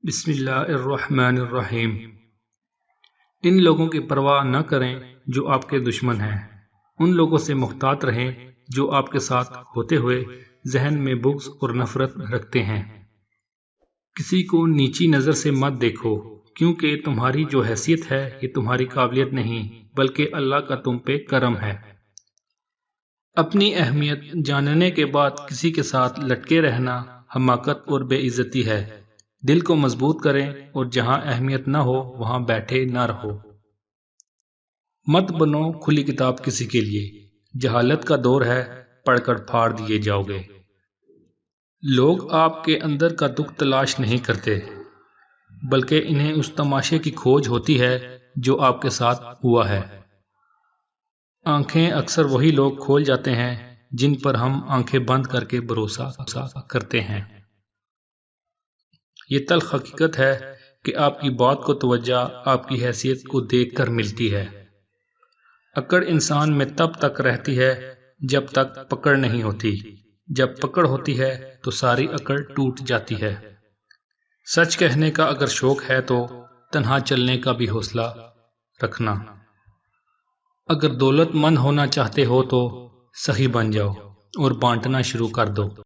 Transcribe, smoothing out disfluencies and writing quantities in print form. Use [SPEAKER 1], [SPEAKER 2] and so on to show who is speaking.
[SPEAKER 1] بسم اللہ الرحمن الرحیم۔ ان لوگوں کی پرواہ نہ کریں جو آپ کے دشمن ہیں، ان لوگوں سے محتاط رہیں جو آپ کے ساتھ ہوتے ہوئے ذہن میں بغض اور نفرت رکھتے ہیں۔ کسی کو نیچی نظر سے مت دیکھو، کیونکہ تمہاری جو حیثیت ہے یہ تمہاری قابلیت نہیں بلکہ اللہ کا تم پہ کرم ہے۔ اپنی اہمیت جاننے کے بعد کسی کے ساتھ لٹکے رہنا حماقت اور بے عزتی ہے۔ دل کو مضبوط کریں اور جہاں اہمیت نہ ہو وہاں بیٹھے نہ رہو۔ مت بنو کھلی کتاب کسی کے لیے، جہالت کا دور ہے، پڑھ کر پھاڑ دیے جاؤ گے۔ لوگ آپ کے اندر کا دکھ تلاش نہیں کرتے، بلکہ انہیں اس تماشے کی کھوج ہوتی ہے جو آپ کے ساتھ ہوا ہے۔ آنکھیں اکثر وہی لوگ کھول جاتے ہیں جن پر ہم آنکھیں بند کر کے بھروسہ کرتے ہیں۔ یہ تلخ حقیقت ہے کہ آپ کی بات کو توجہ آپ کی حیثیت کو دیکھ کر ملتی ہے۔ اکڑ انسان میں تب تک رہتی ہے جب تک پکڑ نہیں ہوتی، جب پکڑ ہوتی ہے تو ساری اکڑ ٹوٹ جاتی ہے۔ سچ کہنے کا اگر شوق ہے تو تنہا چلنے کا بھی حوصلہ رکھنا۔ اگر دولت مند ہونا چاہتے ہو تو سخی بن جاؤ اور بانٹنا شروع کر دو۔